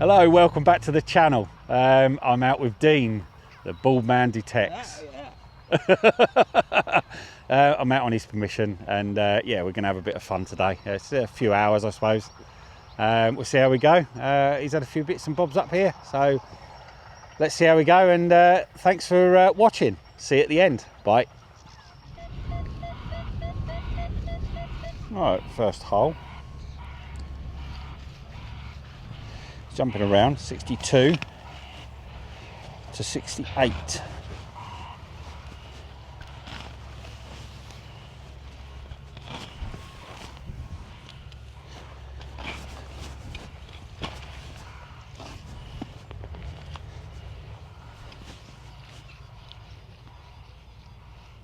Hello, welcome back to the channel. I'm out with Dean, the bald man detects. I'm out on his permission, and yeah, we're going to have a bit of fun today. It's a few hours, I suppose. We'll see how we go. He's had a few bits and bobs up here, so let's see how we go. And thanks for watching. See you at the end. Bye. Right, first hole. Jumping around 62 to 68.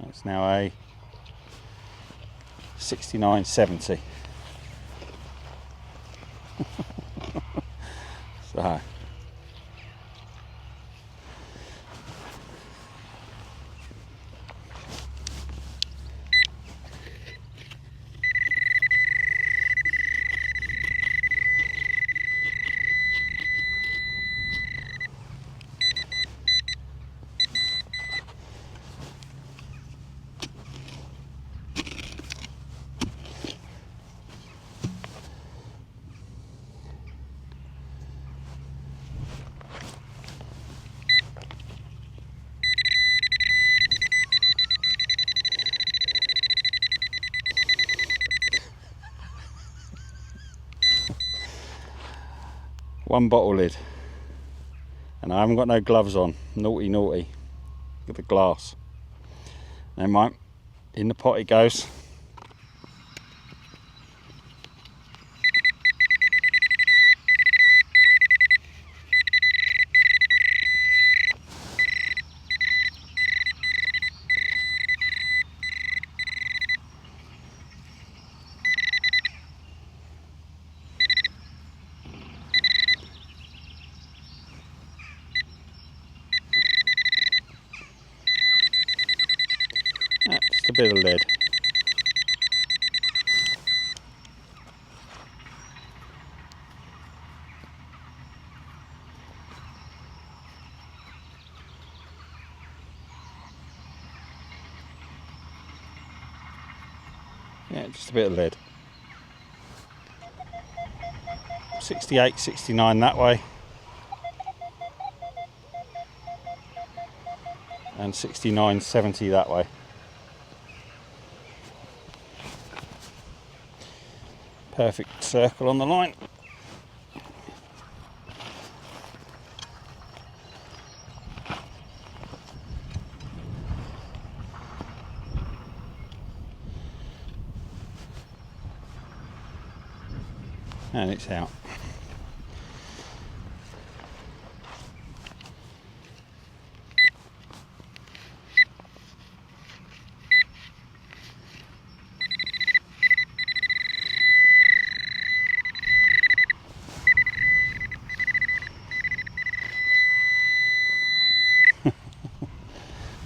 That's now a 69.70. So one bottle lid, and I haven't got no gloves on. Naughty, naughty. Look at the glass. Never mind. In the pot it goes. Just a bit of lead. Yeah, just a bit of lead. 68, 69 that way. And 69.70 that way. Perfect circle on the line. And it's out.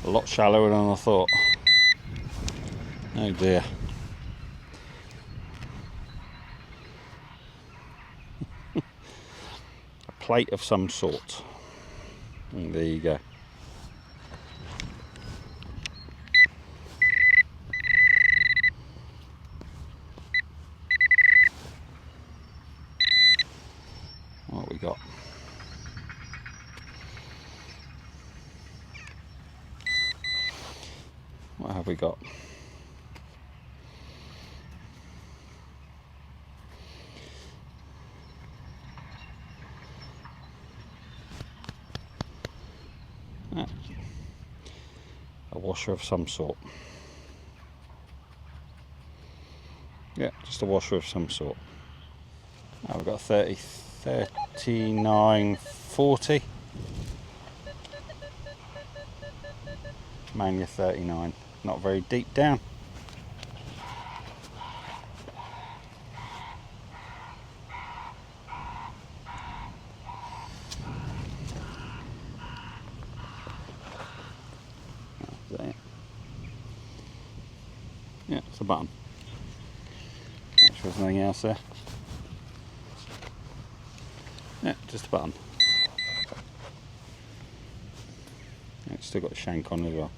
A lot shallower than I thought. Oh dear. A plate of some sort. And there you go. What we got? What have we got? A washer of some sort. Yeah, just a washer of some sort. Now we've got 30, 39, 40. Mania 39. Not very deep down. Is that it? Yeah, it's a button. Make sure there's nothing else there. Yeah, just a button. It's still got a shank on as well.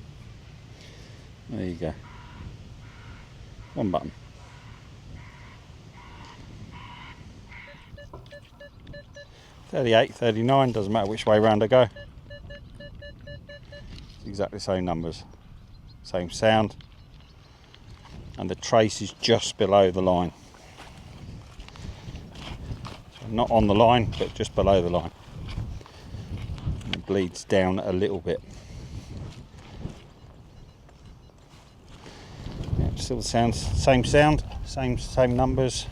There you go. One button. $38, $39, doesn't matter which way round I go. It's exactly the same numbers, same sound, and the trace is just below the line. So not on the line, but just below the line. And it bleeds down a little bit. Yeah, still the sound, same numbers.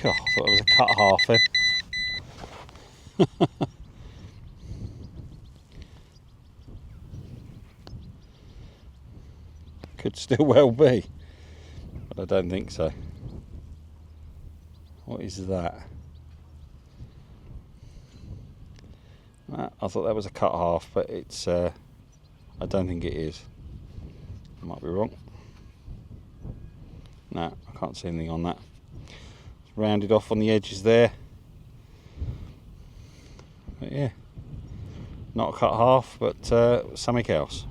God, I thought it was a cut half then. Could still well be, but I don't think so. What is that? I thought that was a cut half, but it's I don't think it is. I might be wrong. No, I can't see anything on that. It's rounded off on the edges there. But yeah, not a cut half, but something else.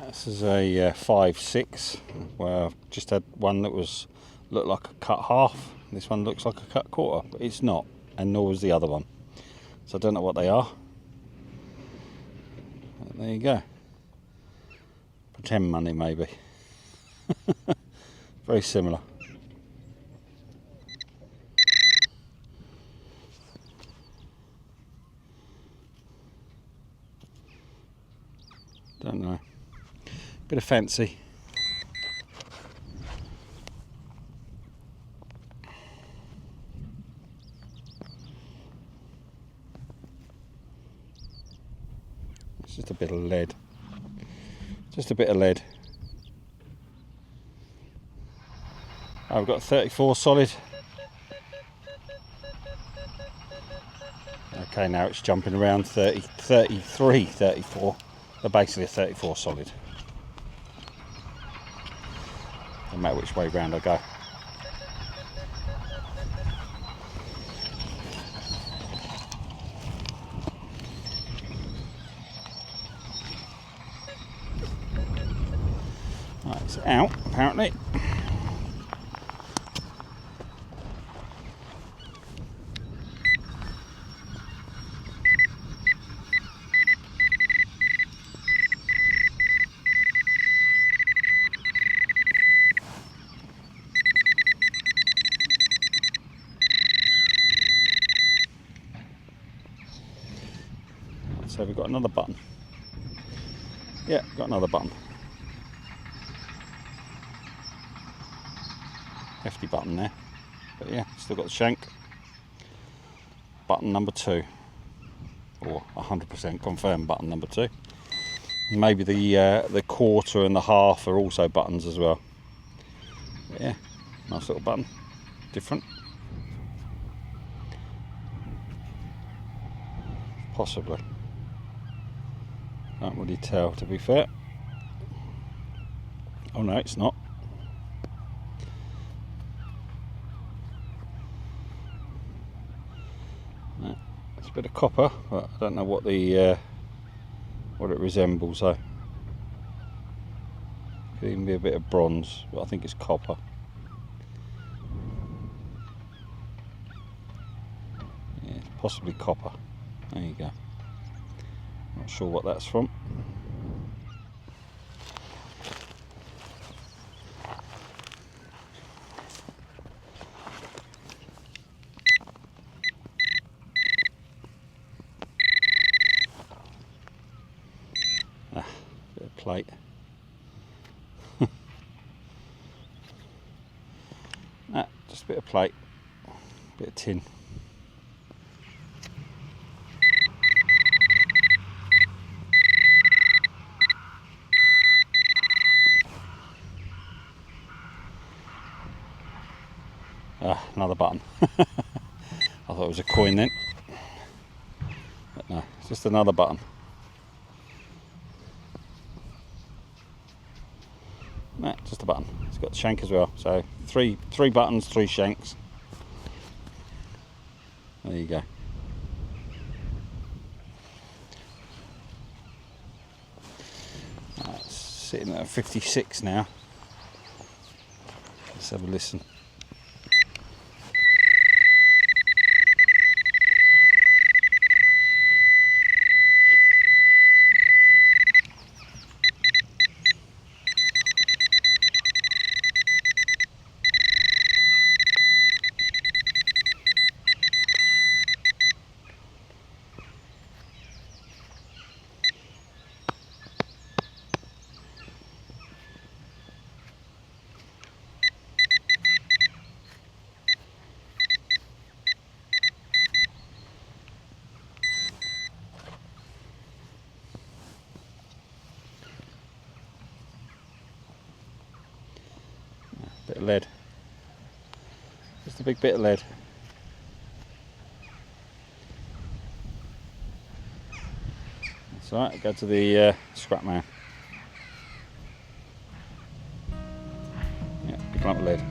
This is a 5/6. Well, I've just had one that looked like a cut half. This one looks like a cut quarter, but it's not, and nor was the other one. So I don't know what they are. But there you go. Pretend money, maybe. Very similar. Don't know. Bit of fancy. It's just a bit of lead. Just a bit of lead. I've got 34 solid. Okay, now it's jumping around 30, 33, 34. They're basically a 34 solid. No matter which way round I go. Right, it's out apparently. So we've got another button. Yeah, got another button. Hefty button there. But yeah, still got the shank. Button number 2. Or 100% confirmed button number 2. Maybe the quarter and the half are also buttons as well. But yeah, nice little button. Different. Possibly. Can't really tell, to be fair. Oh no, it's not. No, it's a bit of copper, but I don't know what it resembles though. Could even be a bit of bronze, but I think it's copper. Yeah, it's possibly copper. There you go. Not sure what that's from. Bit of plate. Just a bit of plate, bit of tin. Another button. I thought it was a coin then. But no, it's just another button. No, just a button. It's got the shank as well. So three buttons, 3 shanks. There you go. It's sitting at 56 now. Let's have a listen. Bit of lead. Just a big bit of lead. That's alright, go to the scrap man. Yeah, big lump of lead.